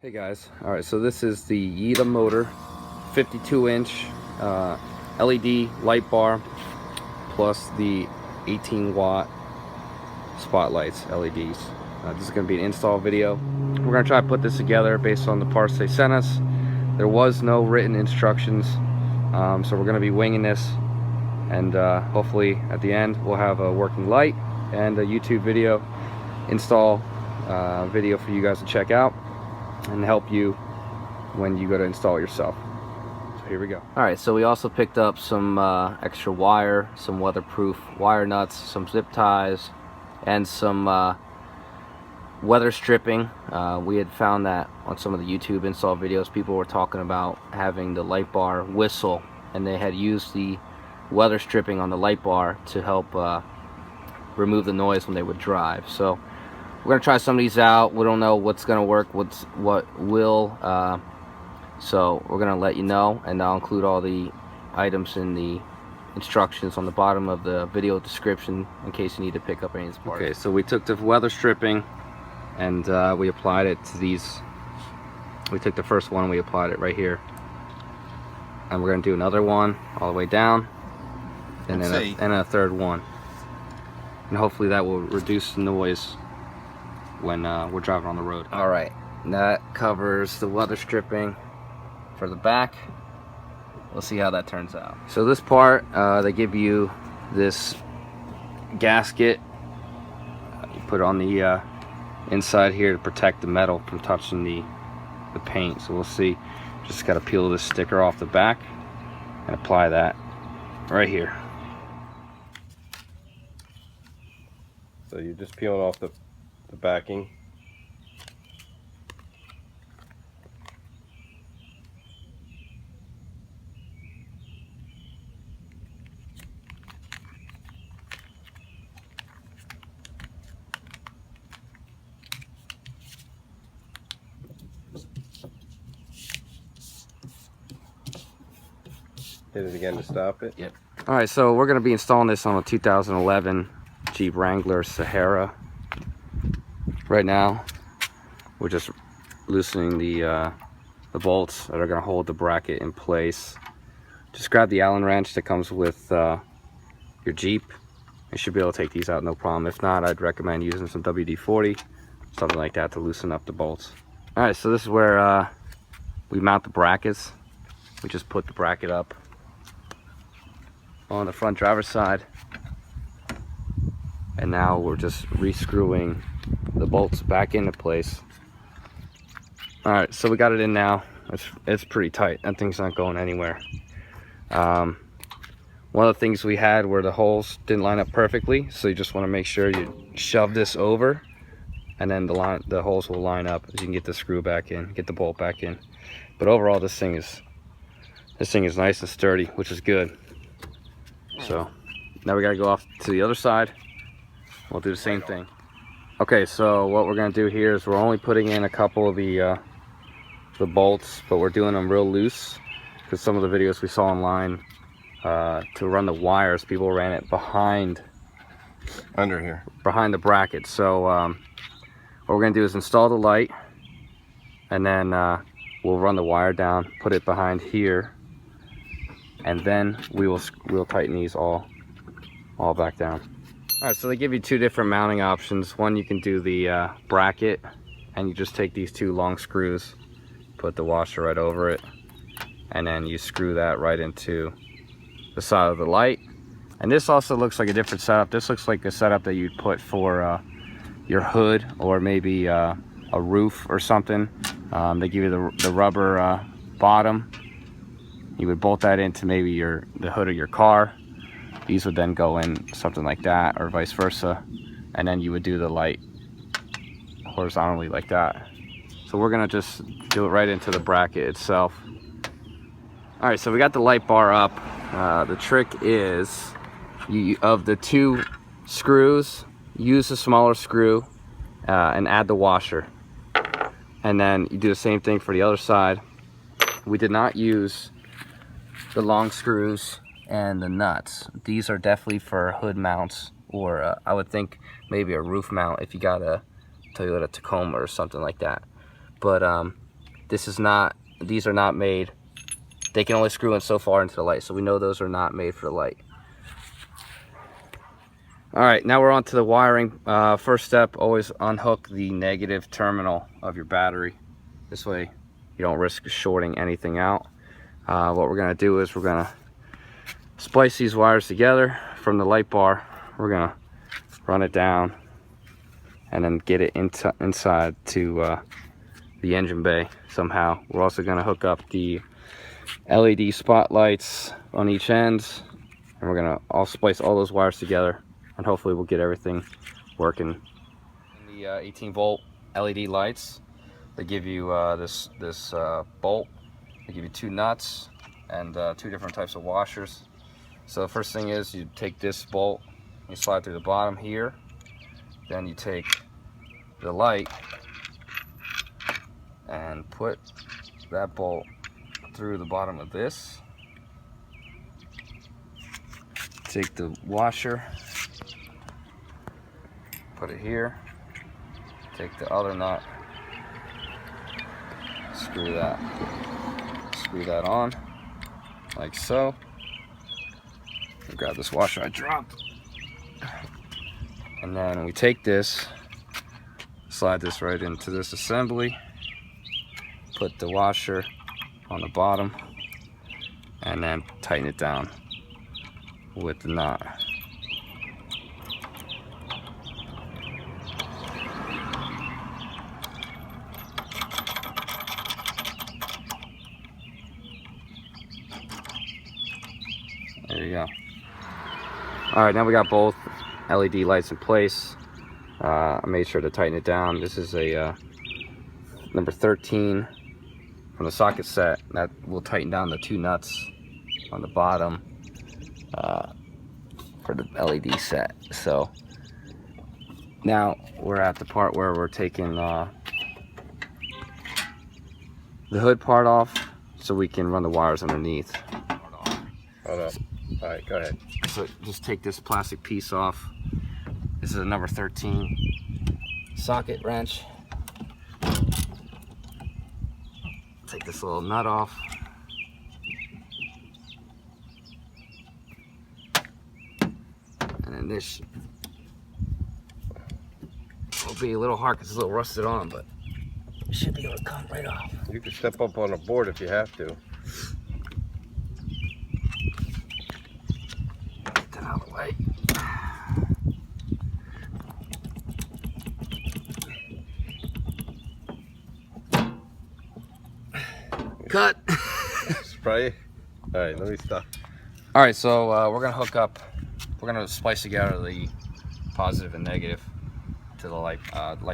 Hey guys, alright, so this is the YITAMOTOR 52-inch LED light bar plus the 18-watt spotlights LEDs. This is going to be an install video. We're going to try to put this together based on the parts they sent us. There was no written instructions, so we're going to be winging this, and hopefully at the end we'll have a working light and a YouTube video install video for you guys to check out and help you when you go to install it yourself. So here we go. All right, so we also picked up some extra wire, some weatherproof wire nuts, some zip ties, and some weather stripping. We had found that on some of the YouTube install videos, people were talking about having the light bar whistle, and they had used the weather stripping on the light bar to help remove the noise when they would drive. So we're gonna try some of these out. We don't know what's gonna work, what will. So we're gonna let you know, and I'll include all the items in the instructions on the bottom of the video description in case you need to pick up any of these parts. Okay, so we took the weather stripping and we applied it to these. We took the first one and we applied it right here, and we're gonna do another one all the way down, and then a third one, and hopefully that will reduce the noise when we're driving on the road. All right, that covers the weather stripping for the back. We'll see how that turns out. So this part, they give you this gasket. You put it on the inside here to protect the metal from touching the paint. So we'll see. Just got to peel this sticker off the back and apply that right here. So you just peel it off the backing. Hit it again to stop it. Yep. All right, so we're going to be installing this on a 2011 Jeep Wrangler Sahara. Right now, we're just loosening the bolts that are going to hold the bracket in place. Just grab the Allen wrench that comes with your Jeep. You should be able to take these out no problem. If not, I'd recommend using some WD-40, something like that, to loosen up the bolts. All right, so this is where we mount the brackets. We just put the bracket up on the front driver's side, and now we're just re-screwing the bolts back into place. All right, so we got it in now. It's pretty tight. That thing's not going anywhere. One of the things we had were the holes didn't line up perfectly, so you just want to make sure you shove this over, and then the holes will line up, as you can get the screw back in, get the bolt back in. But overall, this thing is nice and sturdy, which is good. So now we got to go off to the other side. We'll do the same thing. Okay, so what we're going to do here is we're only putting in a couple of the bolts, but we're doing them real loose, because some of the videos we saw online, to run the wires, people ran it behind the bracket. So what we're going to do is install the light, and then we'll run the wire down, put it behind here, and then we'll tighten these all back down. All right, so they give you two different mounting options. One, you can do the bracket, and you just take these two long screws, put the washer right over it, and then you screw that right into the side of the light. And this also looks like a different setup. This looks like a setup that you'd put for your hood, or maybe a roof or something. They give you the rubber bottom. You would bolt that into maybe the hood of your car. These would then go in something like that, or vice versa, and then you would do the light horizontally like that. So we're gonna just do it right into the bracket itself. All right, so we got the light bar up. The trick is, of the two screws, use the smaller screw and add the washer, and then you do the same thing for the other side. We did not use the long screws and the nuts. These are definitely for hood mounts, or I would think maybe a roof mount if you got a Toyota Tacoma or something like that. But these are not made. They can only screw in so far into the light, so we know those are not made for the light. All right, now we're on to the wiring. First step, always unhook the negative terminal of your battery. This way you don't risk shorting anything out. What we're gonna do is we're gonna splice these wires together from the light bar. We're gonna run it down and then get it inside to the engine bay somehow. We're also gonna hook up the LED spotlights on each end, and we're gonna all splice all those wires together, and hopefully we'll get everything working. And the 18-volt LED lights, they give you this bolt. They give you 2 nuts and 2 different types of washers. So the first thing is you take this bolt, you slide through the bottom here, then you take the light and put that bolt through the bottom of this. Take the washer, put it here, take the other nut, screw that on like so. Grab this washer I dropped, and then we take this, slide this right into this assembly, put the washer on the bottom, and then tighten it down with the knot. There you go. All right, now we got both LED lights in place. I made sure to tighten it down. This is a number 13 from the socket set. That will tighten down the 2 nuts on the bottom for the LED set. So now we're at the part where we're taking the hood part off so we can run the wires underneath. Hold up. All right, go ahead. So just take this plastic piece off. This is a number 13 socket wrench. Take this little nut off. And then this will be a little hard because it's a little rusted on, but it should be able to come right off. You can step up on a board if you have to. Get that out of the way. Cut. Spray. All right, let me stop. All right, so we're gonna hook up. We're gonna splice together the positive and negative to the light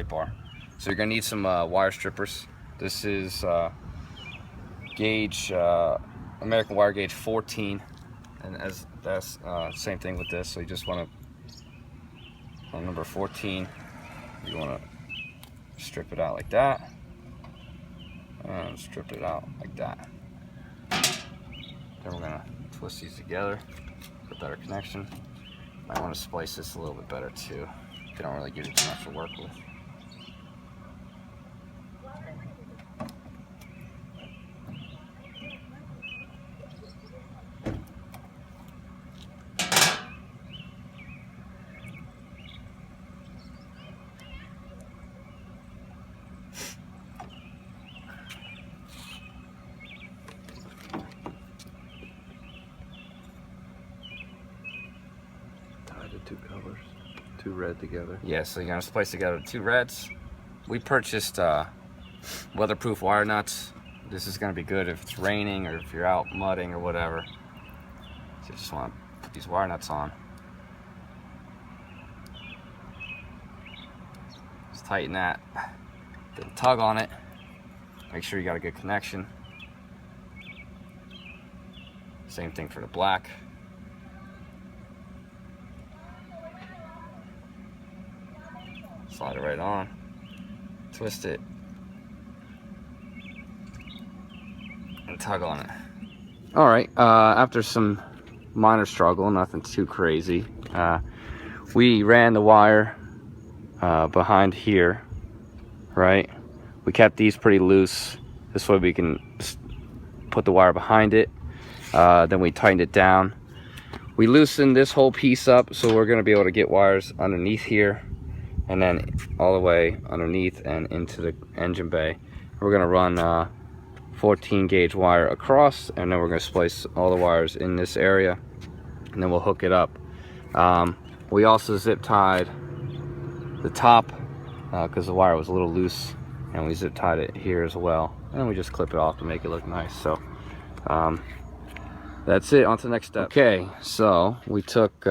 bar. So you're gonna need some wire strippers. This is gauge American wire gauge 14, and as that's same thing with this. So you just want to on number 14. You want to strip it out like that. And strip it out like that. Then we're gonna twist these together for better connection. I want to splice this a little bit better too. They don't really give you too much to work with. Two colors, 2 red together. Yeah, so you're gonna splice together 2 reds. We purchased weatherproof wire nuts. This is gonna be good if it's raining or if you're out mudding or whatever. So you just want to put these wire nuts on. Just tighten that. Then tug on it. Make sure you got a good connection. Same thing for the black. Slide it right on, twist it, and tug on it. All right, after some minor struggle, nothing too crazy, we ran the wire behind here, right? We kept these pretty loose This way we can put the wire behind it. Then we tightened it down. We loosened this whole piece up, so we're going to be able to get wires underneath here and then all the way underneath and into the engine bay. We're going to run 14 gauge wire across, and then we're going to splice all the wires in this area, and then we'll hook it up. We also zip tied the top because the wire was a little loose, and we zip tied it here as well, and we just clip it off to make it look nice. So that's it. On to the next step. Okay, so we took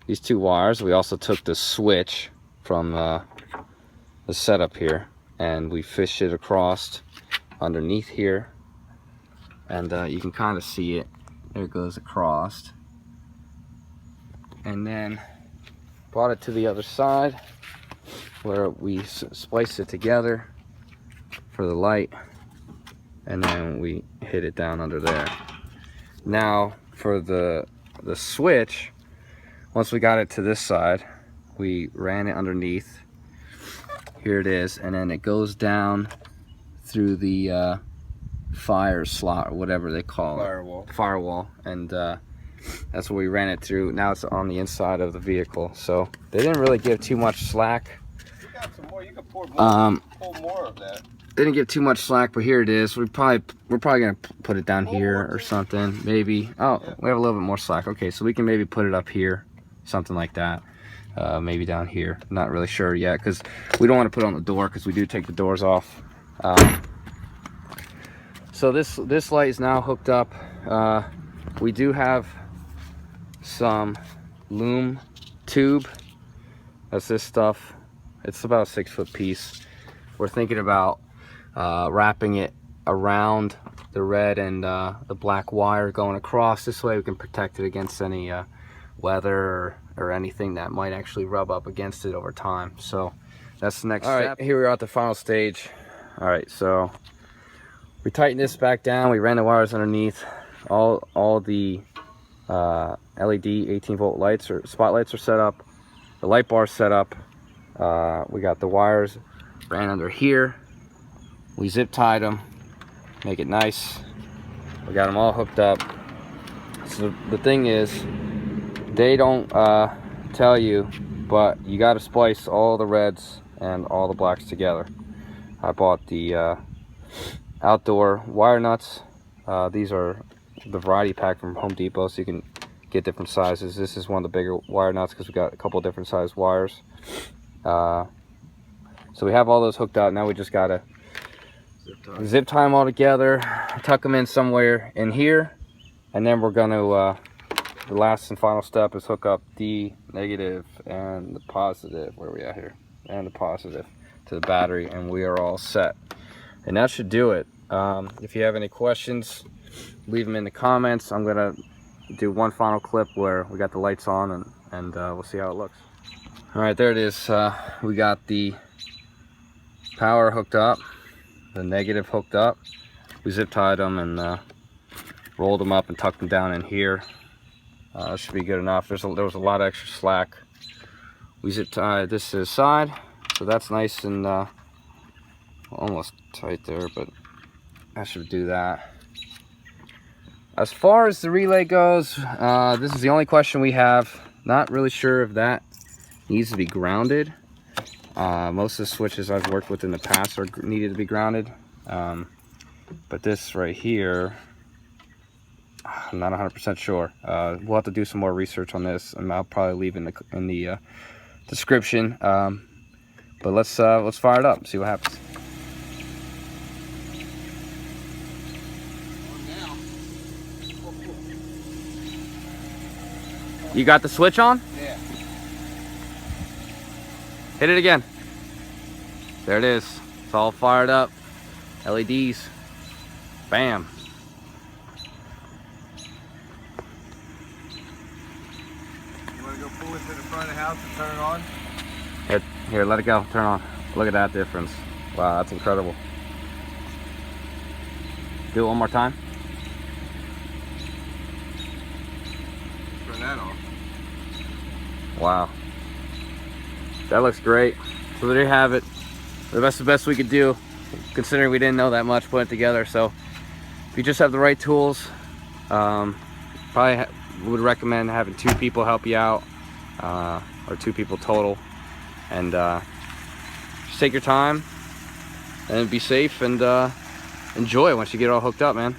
these two wires. We also took the switch from the setup here, and we fished it across underneath here, and you can kind of see it. There it goes across, and then brought it to the other side where we spliced it together for the light, and then we hit it down under there. Now for the switch, once we got it to this side, we ran it underneath. Here it is, and then it goes down through the fire slot, or whatever they call it, firewall, and that's what we ran it through. Now it's on the inside of the vehicle, so they didn't really give too much slack. You got some more. You can pour more, pull more of that. They didn't give too much slack, but here it is. We're probably gonna put it down here or something, maybe. Oh, we have a little bit more slack. Okay, so we can maybe put it up here, something like that. Maybe down here. Not really sure yet, because we don't want to put it on the door, because we do take the doors off. So this light is now hooked up. We do have some loom tube. That's this stuff. It's about a 6-foot piece. We're thinking about wrapping it around the red and the black wire going across. This way we can protect it against any weather or anything that might actually rub up against it over time. So that's the next step. All right, here we are at the final stage. All right, so we tightened this back down. We ran the wires underneath. All the LED 18-volt lights or spotlights are set up. The light bar set up. We got the wires ran under here. We zip tied them, make it nice. We got them all hooked up. So the thing is, they don't tell you, but you got to splice all the reds and all the blacks together. I bought the outdoor wire nuts. These are the variety pack from Home Depot, so you can get different sizes. This is one of the bigger wire nuts because we got a couple different size wires. So we have all those hooked up. Now we just gotta zip tie them all together, tuck them in somewhere in here, and then we're gonna the last and final step is hook up the negative and the positive. Where are we at here? And the positive to the battery, and we are all set. And that should do it. If you have any questions, leave them in the comments. I'm gonna do one final clip where we got the lights on, and we'll see how it looks. All right, there it is. We got the power hooked up, the negative hooked up. We zip tied them and rolled them up and tucked them down in here. Should be good enough. There was a lot of extra slack. We zip tied this to the side, so that's nice and almost tight there, but I should do that. As far as the relay goes, this is the only question we have. Not really sure if that needs to be grounded. Most of the switches I've worked with in the past are needed to be grounded, but this right here, I'm not 100% sure. We'll have to do some more research on this, and I'll probably leave in the description. But let's fire it up and see what happens. You got the switch on? Yeah. Hit it again. There it is. It's all fired up. LEDs. Bam. You want to go pull it to the front of the house and turn it on? Here, let it go. Turn on. Look at that difference. Wow, that's incredible. Do it one more time. Turn that off. Wow. That looks great. So there you have it. That's the best we could do. considering we didn't know that much putting it together. So if you just have the right tools, probably would recommend having 2 people help you out, or 2 people total, and just take your time and be safe and enjoy once you get all hooked up, man.